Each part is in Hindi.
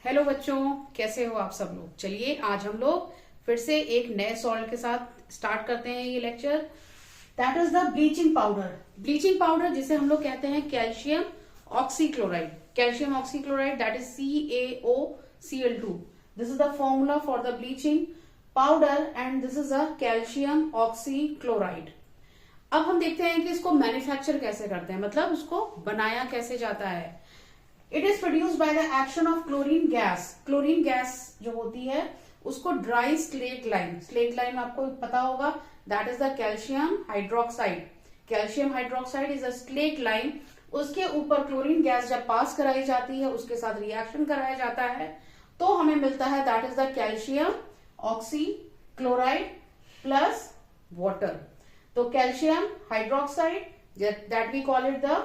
हेलो बच्चों, कैसे हो आप सब लोग। चलिए आज हम लोग फिर से एक नए सॉल्ट के साथ स्टार्ट करते हैं ये lecture. That is the bleaching powder. Bleaching powder जिसे हम लोग कहते हैं calcium oxychloride. Calcium oxychloride that is CaOCl2। This is the formula for the bleaching powder and this is a calcium oxychloride. अब हम देखते हैं कि इसको मैन्युफैक्चर कैसे करते हैं, मतलब उसको बनाया कैसे जाता है। It is produced by the action of chlorine gas. Chlorine gas जो होती है उसको dry slate lime, slate lime आपको पता होगा, that is the calcium hydroxide. Calcium hydroxide is a slate lime. उसके ऊपर क्लोरीन गैस जब पास कराई जाती है, उसके साथ रिएक्शन कराया जाता है, तो हमें मिलता है that is the calcium oxychloride plus water. तो calcium hydroxide that we call it the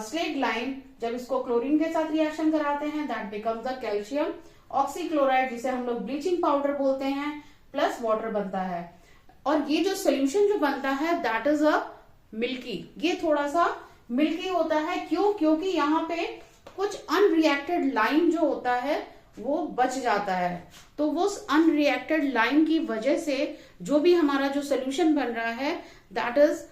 slaked lime, जब इसको क्लोरीन के साथ रिएक्शन कराते हैं that becomes the calcium oxychloride, जिसे हम लोग ब्लीचिंग पाउडर बोलते हैं, प्लस वाटर बनता है। और ये जो सोल्यूशन जो बनता है दैट इज अ मिल्की। ये थोड़ा सा मिल्की होता है, क्यों? क्योंकि यहाँ पे कुछ अनरिएक्टेड लाइम जो होता है वो बच जाता है। तो वो अनरिएक्टेड लाइम की वजह से जो भी हमारा जो सोल्यूशन बन रहा है दैट इज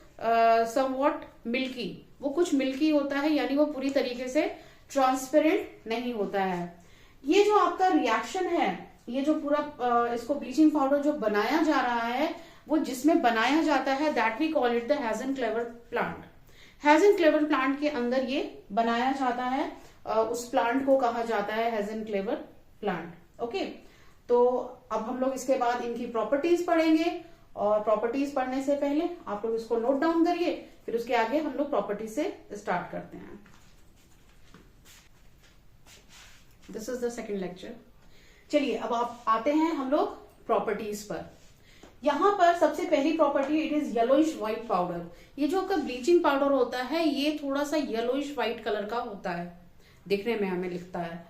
समवॉट मिल्की। वो कुछ मिल्की होता है, यानी वो पूरी तरीके से ट्रांसपेरेंट नहीं होता है। ये जो आपका रिएक्शन है, ये जो पूरा इसको ब्लीचिंग पाउडर जो बनाया जा रहा है, वो जिसमें बनाया जाता है that we call it the Hasenclever plant. Hasenclever plant के अंदर ये बनाया जाता है, उस प्लांट को कहा जाता है हेज़न-क्लेवर प्लांट। ओके, तो अब हम लोग इसके बाद इनकी प्रॉपर्टीज पढ़ेंगे, और प्रॉपर्टीज पढ़ने से पहले आप लोग इसको नोट डाउन करिए, फिर उसके आगे हम लोग प्रॉपर्टी से स्टार्ट करते हैं। This is the second lecture. चलिए अब आप आते हैं हम लोग प्रॉपर्टीज पर। यहां पर सबसे पहली property, it is yellowish white powder. ये जो आपका ब्लीचिंग पाउडर होता है ये थोड़ा सा येलोइश व्हाइट कलर का होता है, दिखने में हमें लिखता है।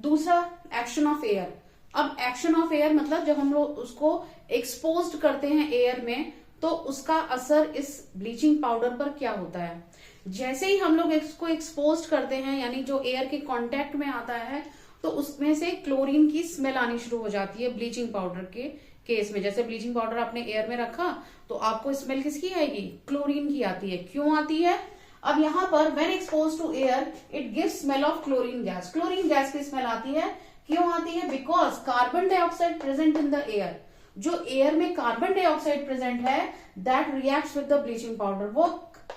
दूसरा, एक्शन ऑफ एयर। अब एक्शन ऑफ एयर मतलब जब हम लोग उसको एक्सपोज्ड करते हैं एयर में, तो उसका असर इस ब्लीचिंग पाउडर पर क्या होता है। जैसे ही हम लोग इसको एक्सपोज करते हैं, यानी जो एयर के कांटेक्ट में आता है, तो उसमें से क्लोरीन की स्मेल आनी शुरू हो जाती है। ब्लीचिंग पाउडर के केस में, जैसे ब्लीचिंग पाउडर आपने एयर में रखा तो आपको स्मेल किसकी आएगी? क्लोरीन की आती है। क्यों आती है? अब यहाँ पर when expose to air it gives smell of chlorine gas. Chlorine gas की स्मेल आती है। क्यों आती है? Because carbon dioxide present in the air. जो एयर में कार्बन डाइऑक्साइड प्रेजेंट है that reacts with the bleaching powder. वो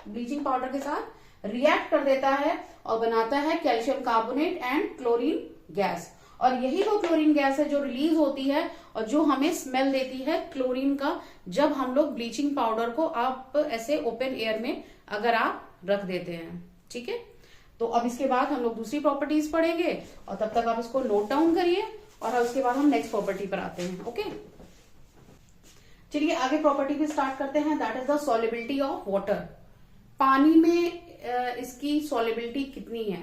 ब्लीचिंग पाउडर के साथ रिएक्ट कर देता है और बनाता है calcium carbonate and chlorine gas. और यही वो क्लोरीन गैस है जो रिलीज होती है और जो हमें स्मेल देती है क्लोरीन का, जब हम लोग ब्लीचिंग पाउडर को आप ऐसे ओपन एयर में अगर आप रख देते हैं। ठीक है, तो अब इसके बाद हम लोग दूसरी प्रॉपर्टीज पढ़ेंगे, और तब तक आप इसको नोट डाउन करिए, और उसके बाद हम नेक्स्ट प्रॉपर्टी पर आते हैं। ओके, चलिए आगे प्रॉपर्टी पे स्टार्ट करते हैं। That is the solubility of water. पानी में इसकी सॉल्युबिलिटी कितनी है?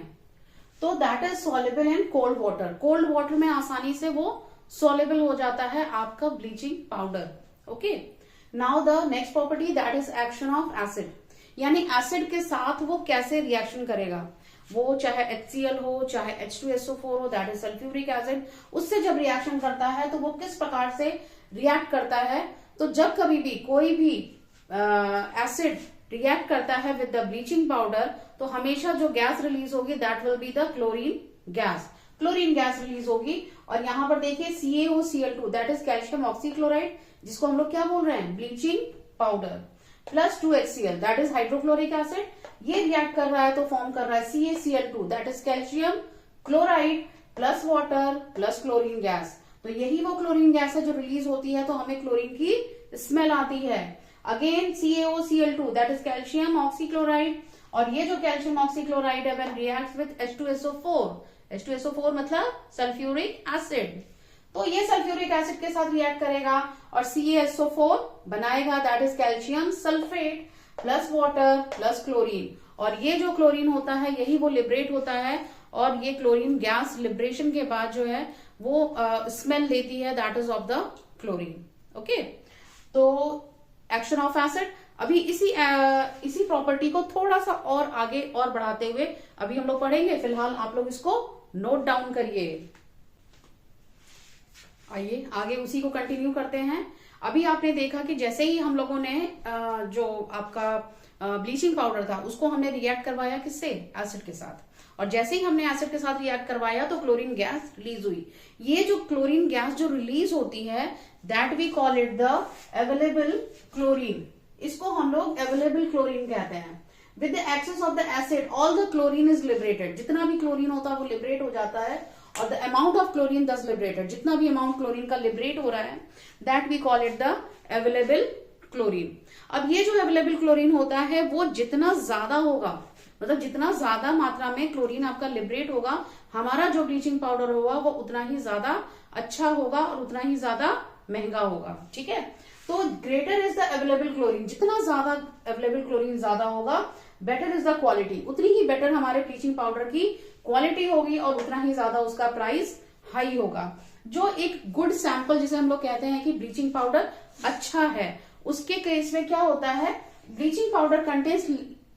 तो that is soluble in cold water. Cold water में आसानी से वो सॉल्युबल हो जाता है आपका bleaching powder. Okay, now the next property that is action of acid. यानी एसिड के साथ वो कैसे रिएक्शन करेगा। वो चाहे HCl हो, चाहे H2SO4 हो, दैट इज सल्फ्यूरिक एसिड, उससे जब रिएक्शन करता है तो वो किस प्रकार से रिएक्ट करता है। तो जब कभी भी कोई भी एसिड रिएक्ट करता है विद द ब्लीचिंग पाउडर, तो हमेशा जो गैस रिलीज होगी that will be the chlorine gas. Chlorine gas release होगी। और यहां पर देखिए CaOCl2 that is calcium oxychloride, जिसको हम लोग क्या बोल रहे हैं? Bleaching powder, plus 2HCl that is hydrochloric acid. ये रिएक्ट कर रहा है तो फॉर्म कर रहा है CaCl2 that is calcium chloride plus water plus chlorine gas. तो यही वो क्लोरीन गैस है जो रिलीज होती है, तो हमें क्लोरीन की स्मेल आती है। Again CaOCl2 that is calcium oxychloride, और ये जो कैल्शियम ऑक्सीक्लोराइड है when reacts with H2SO4, H2SO4 मतलब सल्फ्यूरिक एसिड, तो ये सल्फ्यूरिक एसिड के साथ रिएक्ट करेगा और CaSO4 बनाएगा that is calcium sulphate plus water plus chlorine. और ये जो क्लोरीन होता है यही वो लिबरेट होता है, और ये क्लोरीन गैस लिबरेशन के बाद जो है वो स्मेल देती है that is of the chlorine. Okay, तो एक्शन ऑफ एसिड। अभी इसी प्रॉपर्टी को थोड़ा सा और आगे और बढ़ाते हुए अभी हम लोग पढ़ेंगे। फिलहाल आप लोग इसको नोट डाउन करिए। आइए आगे उसी को कंटिन्यू करते हैं। अभी आपने देखा कि जैसे ही हम लोगों ने जो आपका ब्लीचिंग पाउडर था उसको हमने रिएक्ट करवाया किससे, एसिड के साथ, और जैसे ही हमने एसिड के साथ रिएक्ट करवाया तो क्लोरीन गैस रिलीज हुई। ये जो क्लोरीन गैस जो रिलीज होती है that we call it the available chlorine, इसको हम लोग अवेलेबल क्लोरीन कहते हैं। With the excess of the acid all the chlorine is liberated, जितना भी क्लोरीन होता है वो लिबरेट हो जाता है, और the amount of chlorine thus liberated, जितना भी अमाउंट क्लोरीन का लिबरेट हो रहा है that we call it the available chlorine. अब ये जो अवेलेबल क्लोरीन होता है वो जितना ज्यादा होगा, मतलब जितना ज्यादा मात्रा में क्लोरीन आपका लिबरेट होगा, हमारा जो ब्लीचिंग पाउडर होगा वो उतना ही ज्यादा अच्छा होगा और उतना ही ज्यादा महंगा होगा। ठीक है, तो greater is the available chlorine, जितना ज्यादा अवेलेबल क्लोरीन ज्यादा होगा बेटर इज द क्वालिटी, उतनी ही बेटर हमारे ब्लीचिंग पाउडर की क्वालिटी होगी और उतना ही ज्यादा उसका प्राइस हाई होगा। जो एक गुड सैंपल जिसे हम लोग कहते हैं कि ब्लीचिंग पाउडर अच्छा है, उसके केस में क्या होता है, bleaching powder contains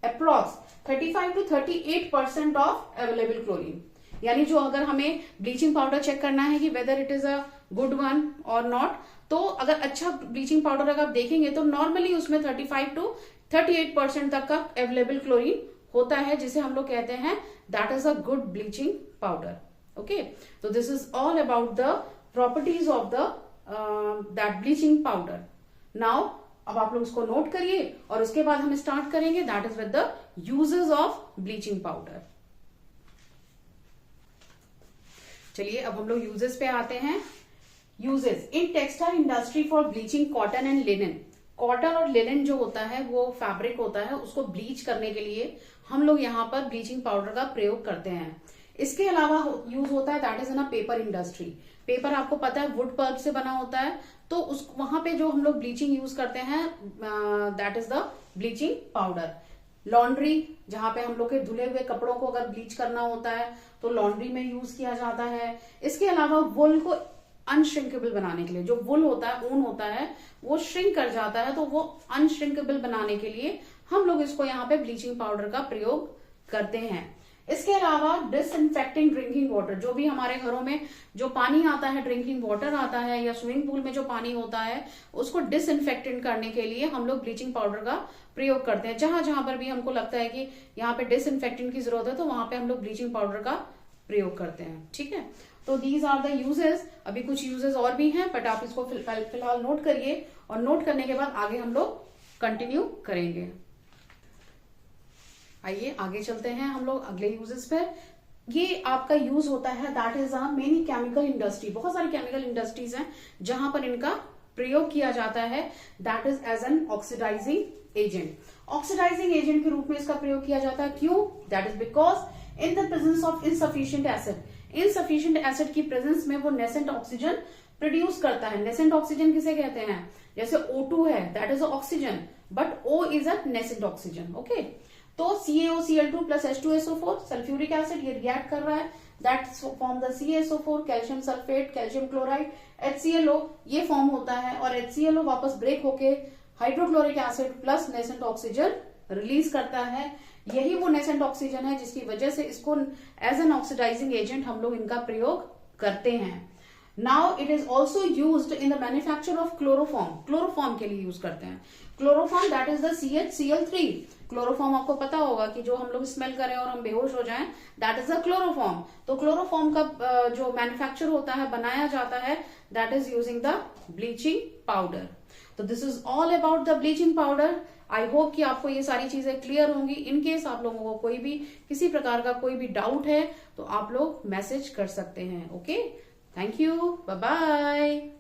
approx 35 to 38% of available chlorine. यानी जो अगर हमें ब्लीचिंग पाउडर चेक करना है कि whether it is a good one और नॉट, तो अगर अच्छा ब्लीचिंग पाउडर अगर आप देखेंगे तो नॉर्मली उसमें 35 to 38% तक का अवेलेबल क्लोरीन होता है, जिसे हम लोग कहते हैं that is a good bleaching powder. Okay, तो this is all about the properties of the that bleaching powder. Now अब आप लोग इसको नोट करिए और उसके बाद हम स्टार्ट करेंगे that is with the uses of bleaching powder. चलिए अब हम लोग यूजेस पे आते हैं। Uses in textile industry for bleaching cotton and linen. Cotton और लिनन जो होता है वो फैब्रिक होता है, उसको ब्लीच करने के लिए हम लोग यहाँ पर ब्लीचिंग पाउडर का प्रयोग करते हैं। इसके अलावा यूज होता है that is in a paper industry. Paper आपको पता है वुड पल्प से बना होता है, तो उस वहां पे जो हम लोग ब्लीचिंग यूज करते हैं that is the bleaching powder. Laundry, जहां पे हम लोग के धुले हुए कपड़ों को अगर ब्लीच करना होता है तो लॉन्ड्री में यूज किया जाता है। इसके अलावा वुल को अनश्रिंकेबल बनाने के लिए, जो वुल होता है, ऊन होता है, वो श्रिंक कर जाता है, तो वो अनश्रिंकेबल बनाने के लिए हम लोग इसको यहाँ पे ब्लीचिंग पाउडर का प्रयोग करते हैं। इसके अलावा डिसइंफेक्टिंग ड्रिंकिंग वाटर, जो भी हमारे घरों में जो पानी आता है, ड्रिंकिंग वाटर आता है या स्विमिंग पूल में जो पानी होता है, उसको डिसइंफेक्टेंट करने के लिए हम लोग ब्लीचिंग पाउडर का प्रयोग करते हैं। जहां जहां पर भी हमको लगता है कि यहाँ पे डिसइंफेक्टेंट की जरूरत है तो वहां पे हम लोग ब्लीचिंग पाउडर का प्रयोग करते हैं। ठीक है, तो दीज आर द यूजेस। अभी कुछ यूजेस और भी हैं बट आप इसको फिलहाल नोट करिए, और नोट करने के बाद आगे हम लोग कंटिन्यू करेंगे। आइए आगे चलते हैं हम लोग अगले यूजेस पे। ये आपका यूज होता है that is a many chemical industry. बहुत सारी केमिकल इंडस्ट्रीज हैं जहां पर इनका प्रयोग किया जाता है, that is as an oxidising agent. Oxidising agent के रूप में इसका प्रयोग किया जाता है। क्यों? That is because in the presence of insufficient acid. Insufficient acid की प्रेजेंस में वो नेसेंट ऑक्सीजन प्रोड्यूस करता है। नेसेंट ऑक्सीजन किसे कहते हैं? जैसे O2 है that is oxygen, but O is a nascent oxygen. Okay, तो CaOCl2 plus H2SO4 sulphuric acid ये रिएक्ट कर रहा है, that form the CaSO4, calcium sulphate, calcium chloride, HClO ये फॉर्म होता है, और HClO वापस ब्रेक होके hydrochloric acid plus nascent oxygen release करता है। यही वो नेसेंट ऑक्सीजन है जिसकी वजह से इसको एज एन ऑक्सीडाइजिंग एजेंट हम लोग इनका प्रयोग करते हैं। Now it is also used in the manufacture of chloroform. Chloroform के लिए यूज करते हैं। Chloroform that is the CHCl3। Chloroform आपको पता होगा कि जो हम लोग स्मेल करें और हम बेहोश हो जाएं दैट इज द क्लोरोफॉर्म। तो क्लोरोफॉर्म का जो मैन्युफैक्चर होता है, बनाया जाता है, that is using the bleaching powder. तो this is all about the bleaching powder. I hope कि आपको ये सारी चीजें क्लियर होंगी। इन केस आप लोगों को कोई भी किसी प्रकार का कोई भी डाउट है तो आप लोग मैसेज कर सकते हैं। Okay, thank you, bye bye.